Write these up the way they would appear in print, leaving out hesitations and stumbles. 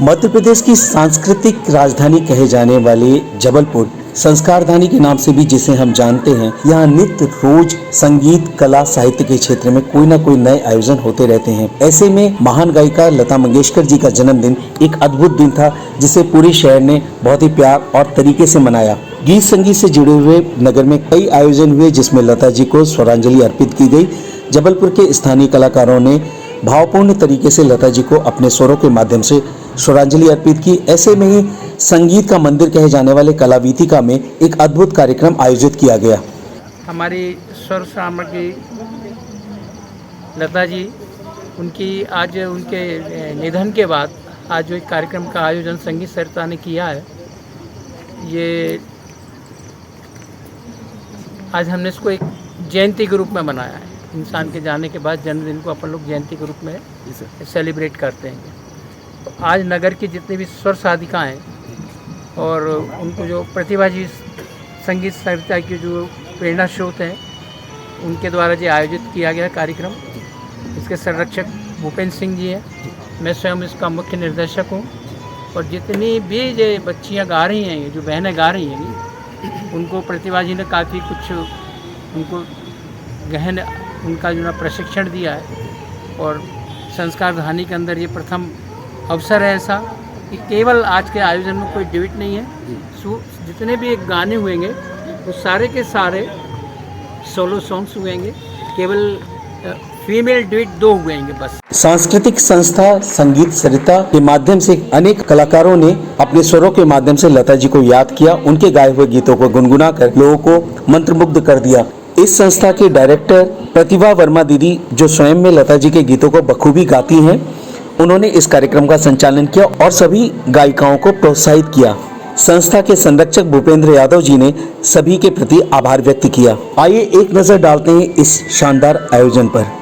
मध्य प्रदेश की सांस्कृतिक राजधानी कहे जाने वाले जबलपुर संस्कारधानी के नाम से भी जिसे हम जानते हैं, यहाँ नित्य रोज संगीत, कला, साहित्य के क्षेत्र में कोई ना कोई नए आयोजन होते रहते हैं। ऐसे में महान गायिका लता मंगेशकर जी का जन्मदिन एक अद्भुत दिन था, जिसे पूरे शहर ने बहुत ही प्यार और तरीके से मनाया। गीत संगीत से जुड़े हुए नगर में कई आयोजन हुए, जिसमें लता जी को स्वरांजलि अर्पित की गई। जबलपुर के स्थानीय कलाकारों ने भावपूर्ण तरीके से लता जी को अपने स्वरों के माध्यम से श्रद्धांजलि अर्पित की। ऐसे में ही संगीत का मंदिर कहे जाने वाले कला वीथिका में एक अद्भुत कार्यक्रम आयोजित किया गया। हमारी स्वर सामग्री लता जी, उनकी आज उनके निधन के बाद आज जो एक कार्यक्रम का आयोजन संगीत सरिता ने किया है, ये आज हमने इसको एक जयंती के रूप में मनाया है। इंसान के जाने के बाद जन्मदिन को अपन लोग जयंती के रूप में सेलिब्रेट करते हैं। तो आज नगर की जितनी भी स्वर साधिकाएँ हैं और उनको जो प्रतिभाजी संगीत सरिता की जो प्रेरणा स्रोत हैं, उनके द्वारा जो आयोजित किया गया कार्यक्रम, इसके संरक्षक भूपेंद्र सिंह जी हैं। मैं स्वयं इसका मुख्य निर्देशक हूँ। और जितनी भी जो बच्चियाँ गा रही हैं, जो बहनें गा रही हैं, उनको प्रतिभा जी ने काफ़ी कुछ उनको गहन उनका जो ना प्रशिक्षण दिया है। और संस्कारधानी के अंदर ये प्रथम अवसर है ऐसा कि केवल आज के आयोजन में कोई डिबेट नहीं है। जितने भी एक गाने हुएंगे वो सारे के सारे सोलो सॉन्ग्स हुएंगे, केवल फीमेल ड्यूट 2 हुएंगे बस। सांस्कृतिक संस्था संगीत सरिता के माध्यम से अनेक कलाकारों ने अपने स्वरों के माध्यम से लता जी को याद किया, उनके गाए हुए गीतों को गुनगुनाकर लोगों को मंत्रमुग्ध कर दिया। इस संस्था के डायरेक्टर प्रतिभा वर्मा दीदी, जो स्वयं में लता जी के गीतों को बखूबी गाती हैं, उन्होंने इस कार्यक्रम का संचालन किया और सभी गायिकाओं को प्रोत्साहित किया। संस्था के संरक्षक भूपेंद्र यादव जी ने सभी के प्रति आभार व्यक्त किया। आइए एक नजर डालते हैं इस शानदार आयोजन पर।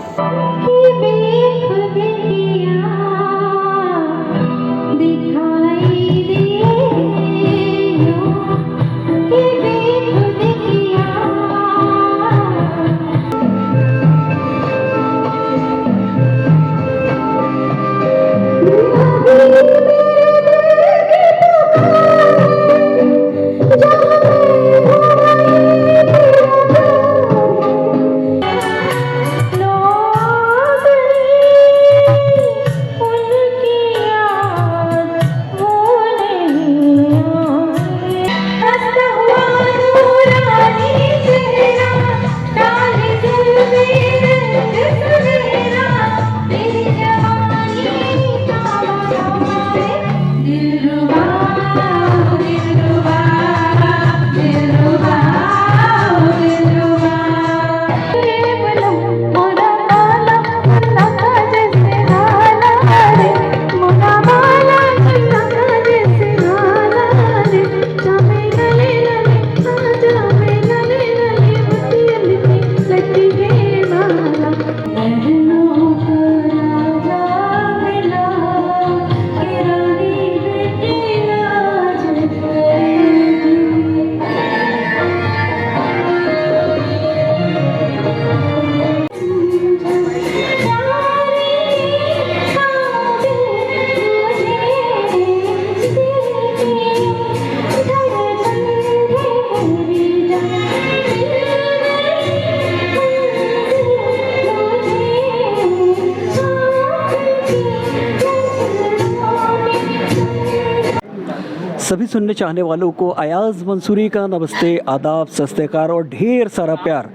सभी सुनने चाहने वालों को अयाज मंसूरी का नमस्ते, आदाब, सत्कार और ढेर सारा प्यार।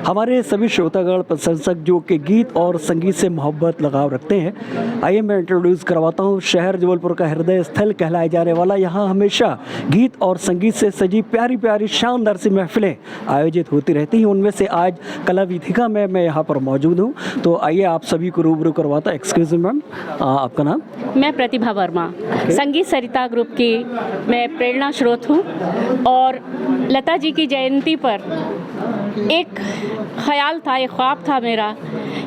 हमारे सभी श्रोतागण, प्रशंसक जो कि गीत और संगीत से मोहब्बत लगाव रखते हैं, आइए मैं इंट्रोड्यूस करवाता हूँ शहर जबलपुर का हृदय स्थल कहलाए जाने वाला, यहाँ हमेशा गीत और संगीत से सजी प्यारी प्यारी शानदार सी महफिलें आयोजित होती रहती हैं। उनमें से आज कला वीथिका में मैं यहाँ पर मौजूद हूँ। तो आइए आप सभी को रूबरू करवाता। एक्सक्यूज मी मैम, आपका नाम? मैं प्रतिभा वर्मा, संगीत सरिता ग्रुप की मैं प्रेरणा स्रोत हूँ। और लता जी की जयंती पर एक ख्याल था, एक ख्वाब था मेरा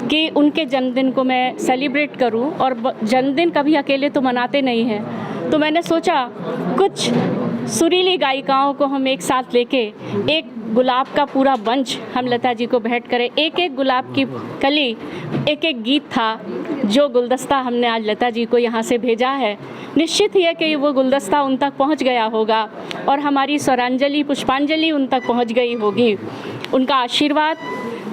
कि उनके जन्मदिन को मैं सेलिब्रेट करूं। और जन्मदिन कभी अकेले तो मनाते नहीं हैं, तो मैंने सोचा कुछ सुरीली गायिकाओं को हम एक साथ लेके एक गुलाब का पूरा बंच हम लता जी को भेंट करें, एक एक गुलाब की कली, एक एक गीत था जो गुलदस्ता हमने आज लता जी को यहाँ से भेजा है। निश्चित ही है कि वो गुलदस्ता उन तक पहुँच गया होगा और हमारी स्वरांजलि पुष्पांजलि उन तक पहुँच गई होगी। उनका आशीर्वाद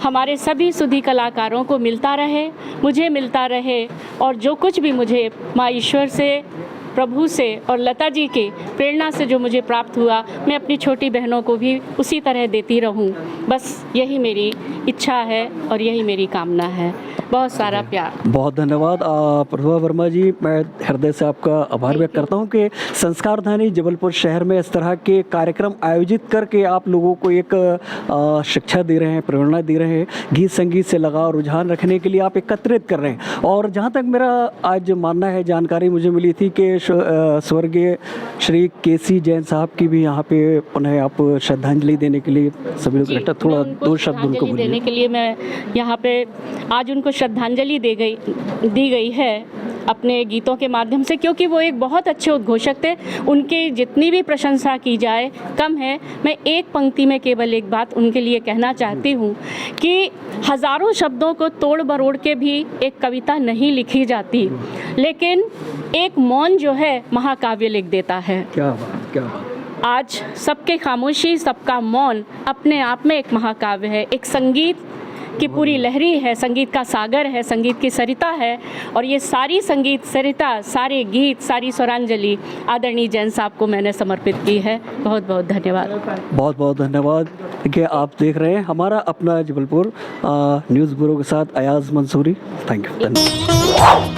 हमारे सभी सुधी कलाकारों को मिलता रहे, मुझे मिलता रहे, और जो कुछ भी मुझे माँ ईश्वर से, प्रभु से और लता जी की प्रेरणा से जो मुझे प्राप्त हुआ, मैं अपनी छोटी बहनों को भी उसी तरह देती रहूं। बस यही मेरी इच्छा है और यही मेरी कामना है। बहुत सारा प्यार। बहुत धन्यवाद प्रतिभा वर्मा जी, मैं हृदय से आपका आभार व्यक्त करता हूं कि संस्कारधानी जबलपुर शहर में इस तरह के कार्यक्रम आयोजित करके आप लोगों को एक शिक्षा दे रहे हैं, प्रेरणा दे रहे हैं, गीत संगीत से लगाव रुझान रखने के लिए आप एकत्रित कर रहे हैं। और जहां तक मेरा आज मानना है, जानकारी मुझे मिली थी कि स्वर्गीय श्री केसी जैन साहब की भी यहाँ पे पुनः आप श्रद्धांजलि देने के लिए सभी लोग इकट्ठा, थोड़ा दो शब्द उनको बोलिए। देने के लिए मैं यहाँ पे आज उनको श्रद्धांजलि दी गई है अपने गीतों के माध्यम से, क्योंकि वो एक बहुत अच्छे उद्घोषक थे। उनकी जितनी भी प्रशंसा की जाए कम है। मैं एक पंक्ति में केवल एक बात उनके लिए कहना चाहती हूँ कि हज़ारों शब्दों को तोड़ मरोड़ के भी एक कविता नहीं लिखी जाती, लेकिन एक मौन जो है महाकाव्य लिख देता है। क्या बात, क्या बात। आज सबके खामोशी, सबका मौन अपने आप में एक महाकाव्य है, एक संगीत की पूरी लहरी है, संगीत का सागर है, संगीत की सरिता है। और ये सारी संगीत सरिता, सारे गीत, सारी स्वरांजलि आदरणीय जैन साहब को मैंने समर्पित की है। बहुत बहुत धन्यवाद। बहुत बहुत धन्यवाद। देखिए, आप देख रहे हैं हमारा अपना जबलपुर न्यूज़ ब्यूरो के साथ अयाज मंसूरी। Thank you.